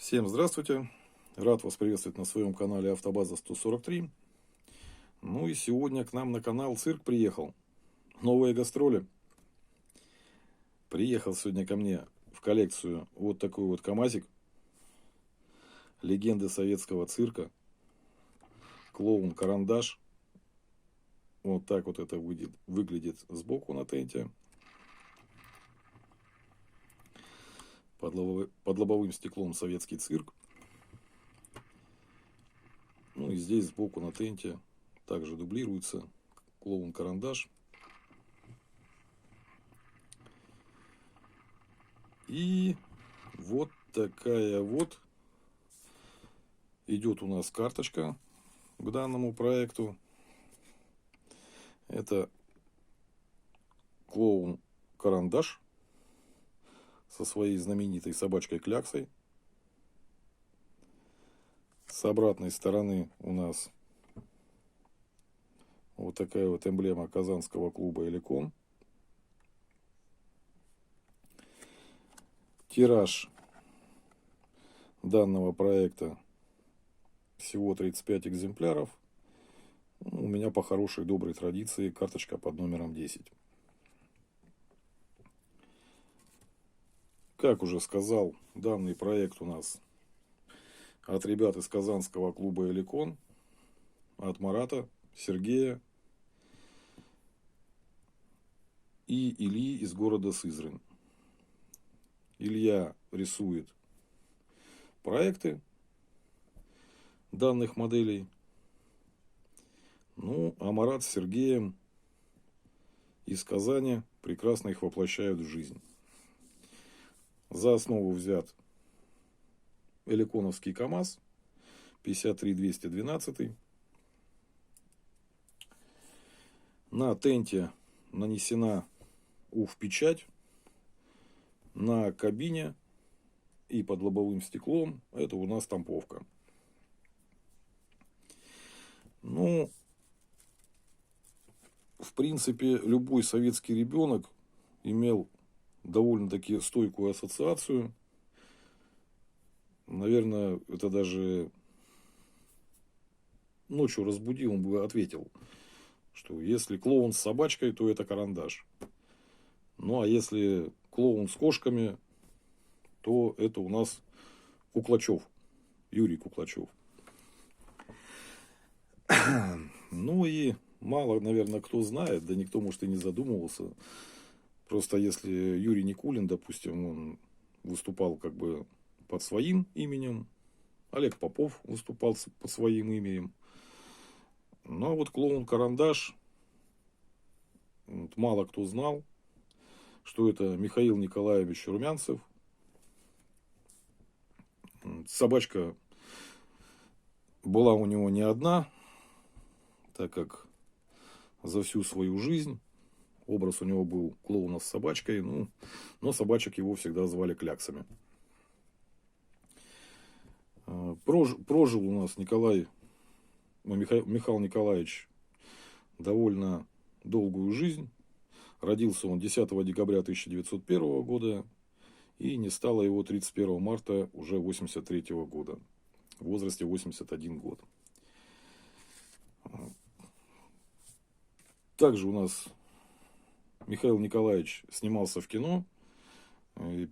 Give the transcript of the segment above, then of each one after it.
Всем здравствуйте! Рад вас приветствовать на своем канале Автобаза 143. Ну и сегодня к нам на канал цирк приехал. Новые гастроли. Приехал сегодня ко мне в коллекцию вот такой вот КамАЗик. Легенды советского цирка. Клоун Карандаш. Вот так вот это выглядит сбоку на тенте. Под лобовым стеклом советский цирк. Ну и здесь сбоку на тенте также дублируется клоун Карандаш. И вот такая вот идет у нас карточка к данному проекту. Это клоун Карандаш со своей знаменитой собачкой Кляксой. С обратной стороны у нас вот такая вот эмблема казанского клуба «Эликон». Тираж данного проекта всего 35 экземпляров. У меня по хорошей доброй традиции карточка под номером 10. Как уже сказал, данный проект у нас от ребят из казанского клуба «Эликон», от Марата, Сергея и Ильи из города Сызрань. Илья рисует проекты данных моделей. Ну, а Марат с Сергеем из Казани прекрасно их воплощают в жизнь. За основу взят эликоновский КамАЗ 53212. На тенте нанесена УФ-печать. На кабине и под лобовым стеклом это у нас штамповка. Ну, в принципе, любой советский ребенок имел довольно-таки стойкую ассоциацию. Наверное, это даже ночью разбудил, он бы ответил, что если клоун с собачкой, то это Карандаш. Ну, а если клоун с кошками, то это у нас Куклачев, Юрий Куклачев. Ну и мало, наверное, кто знает, да никто, может, и не задумывался. Просто если Юрий Никулин, допустим, он выступал как бы под своим именем, Олег Попов выступал под своим именем. Ну а вот клоун Карандаш, вот, мало кто знал, что это Михаил Николаевич Румянцев. Собачка была у него не одна, так как за всю свою жизнь образ у него был клоуна с собачкой, ну, но собачек его всегда звали Кляксами. Прожил у нас Михаил Николаевич довольно долгую жизнь. Родился он 10 декабря 1901 года, и не стало его 31 марта уже 1983 года, в возрасте 81 год. Также у нас Михаил Николаевич снимался в кино. И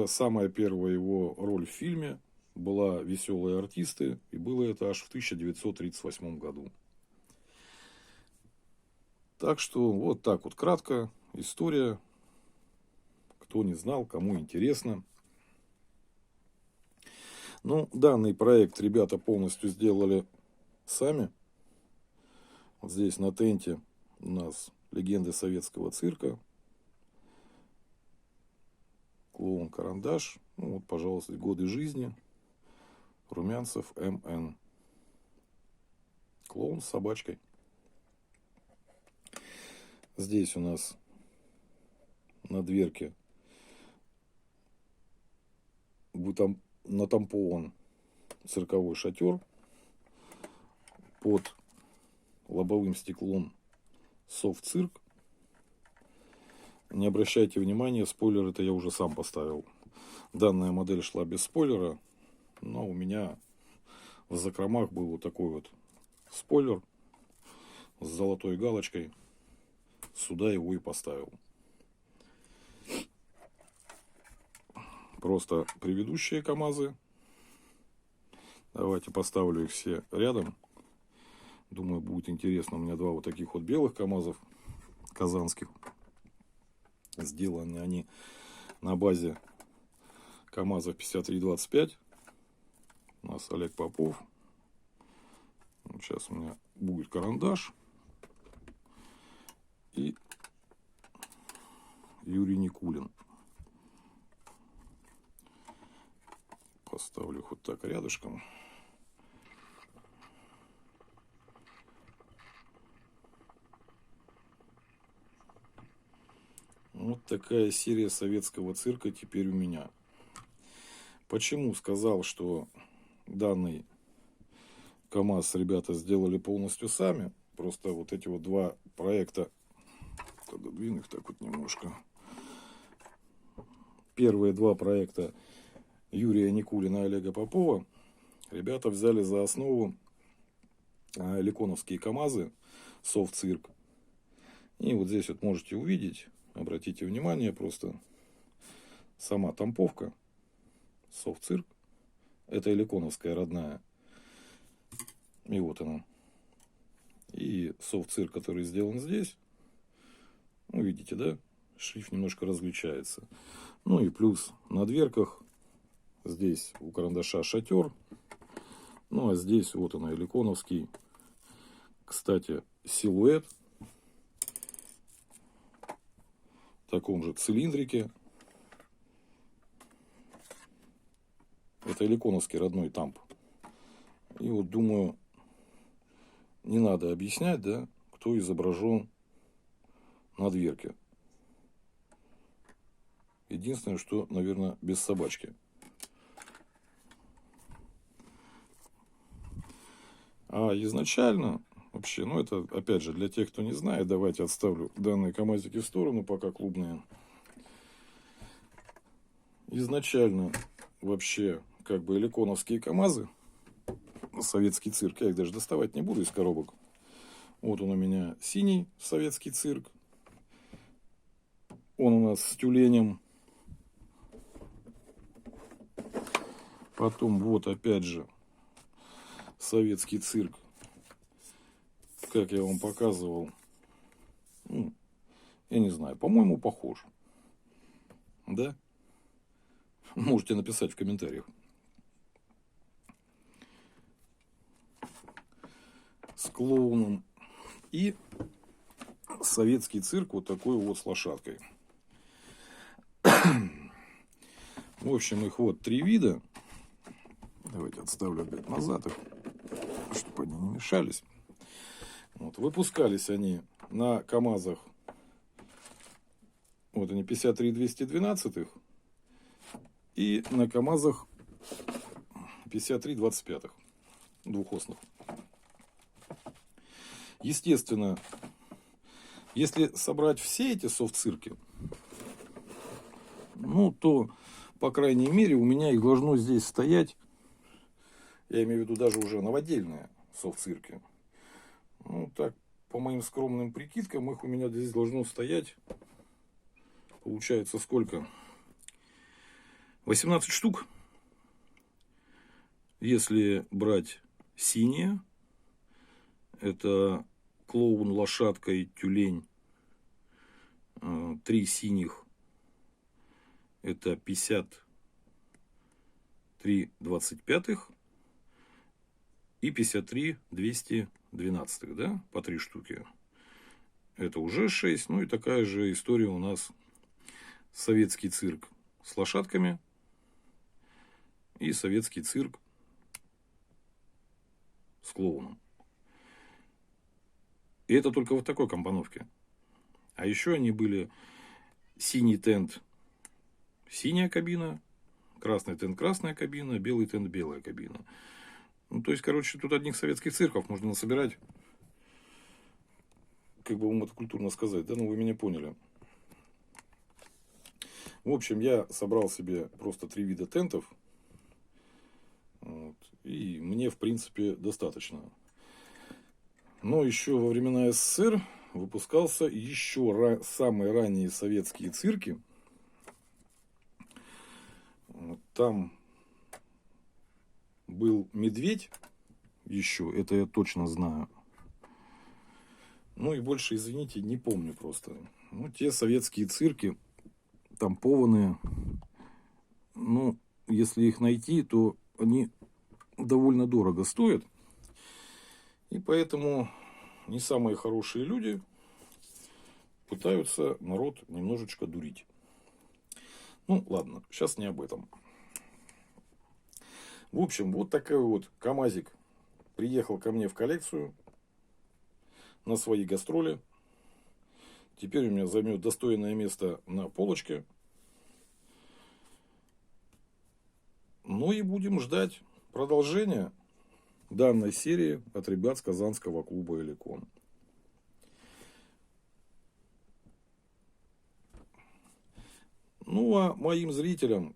самая первая его роль в фильме была «Веселые артисты», и было это аж в 1938 году. Так что вот так вот кратко история. Кто не знал, кому интересно. Ну, данный проект ребята полностью сделали сами. Вот здесь на тенте у нас легенды советского цирка. Клоун Карандаш. Ну вот, пожалуйста, годы жизни. Румянцев М.Н. Клоун с собачкой. Здесь у нас на дверке натампован цирковой шатер. Под лобовым стеклом софт-цирк. Не обращайте внимания, спойлер это я уже сам поставил. Данная модель шла без спойлера. Но у меня в закромах был вот такой вот спойлер с золотой галочкой. Сюда его и поставил. Просто предыдущие КАМАЗы. Давайте поставлю их все рядом. Думаю, будет интересно. У меня два вот таких вот белых КАМАЗов казанских. Сделаны они на базе КАМАЗа 5325. У нас Олег Попов. Сейчас у меня будет карандаш. И Юрий Никулин. Поставлю их вот так рядышком. Вот такая серия советского цирка теперь у меня. Почему сказал, что данный КАМАЗ ребята сделали полностью сами? Просто вот эти вот два проекта, пододвину их так вот немножко. Первые два проекта Юрия Никулина и Олега Попова ребята взяли за основу ликоновские КАМАЗы Совцирк. И вот здесь вот можете увидеть, обратите внимание, просто сама тамповка Совцирк. Это ликоновская родная. И вот она. И Совцирк, который сделан здесь. Ну, видите, да? Шрифт немножко различается. Ну и плюс на дверках. Здесь у карандаша шатер. Ну а здесь вот она, ликоновский. Кстати, силуэт. В таком же цилиндрике. Это ликоновский родной тамп. И вот думаю, не надо объяснять, да, кто изображен на дверке. Единственное, что, наверное, без собачки. А изначально, вообще, ну это, опять же, для тех, кто не знает, давайте отставлю данные КАМАЗики в сторону, пока клубные. Изначально, вообще, как бы ликоновские КАМАЗы, советский цирк, я их даже доставать не буду из коробок. Вот он у меня синий советский цирк. Он у нас с тюленем. Потом вот опять же советский цирк. Как я вам показывал. Ну, я не знаю, по-моему, похож. Да? Можете написать в комментариях. С клоуном. И советский цирк вот такой вот с лошадкой. В общем, их вот три вида. Давайте отставлю опять назад их, чтобы они не мешались. Вот, выпускались они на КАМАЗах. Вот они 53-212 и на КАМАЗах 53-25 двухосных. Естественно, если собрать все эти совцирки, ну, то, по крайней мере, у меня их должно здесь стоять, я имею в виду даже уже новодельные совцирки. Ну, так, по моим скромным прикидкам, их у меня здесь должно стоять, получается, сколько? 18 штук. Если брать синие, это клоун, лошадка и тюлень. 3 синих. Это 53-25 и 53-212, да, по 3 штуки. Это уже 6. Ну и такая же история у нас советский цирк с лошадками и советский цирк с клоуном. И это только вот такой компоновке. А еще они были синий тент, синяя кабина, красный тент, красная кабина, белый тент, белая кабина. Ну, то есть, короче, тут одних советских цирков можно насобирать. Как бы вам это культурно сказать, да? Ну, вы меня поняли. В общем, я собрал себе просто 3 вида тентов. Вот. И мне, в принципе, достаточно. Но еще во времена СССР выпускался еще самые ранние советские цирки. Там был медведь еще, это я точно знаю. Ну и больше, извините, не помню просто. Ну, те советские цирки, тампованные, ну, если их найти, то они довольно дорого стоят. И поэтому не самые хорошие люди пытаются народ немножечко дурить. Ну, ладно, сейчас не об этом. В общем, вот такой вот КамАЗик приехал ко мне в коллекцию на свои гастроли. Теперь у меня займет достойное место на полочке. Ну и будем ждать продолжения данной серии от ребят с казанского клуба «Эликон». Ну а моим зрителям,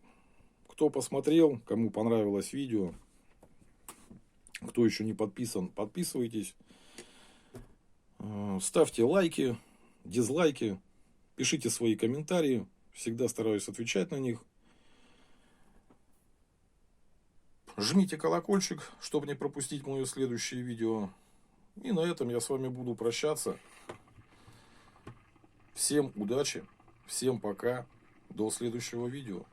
кто посмотрел, кому понравилось видео, кто еще не подписан, подписывайтесь. Ставьте лайки, дизлайки, пишите свои комментарии. Всегда стараюсь отвечать на них. Жмите колокольчик, чтобы не пропустить мое следующее видео. И на этом я с вами буду прощаться. Всем удачи, всем пока, до следующего видео.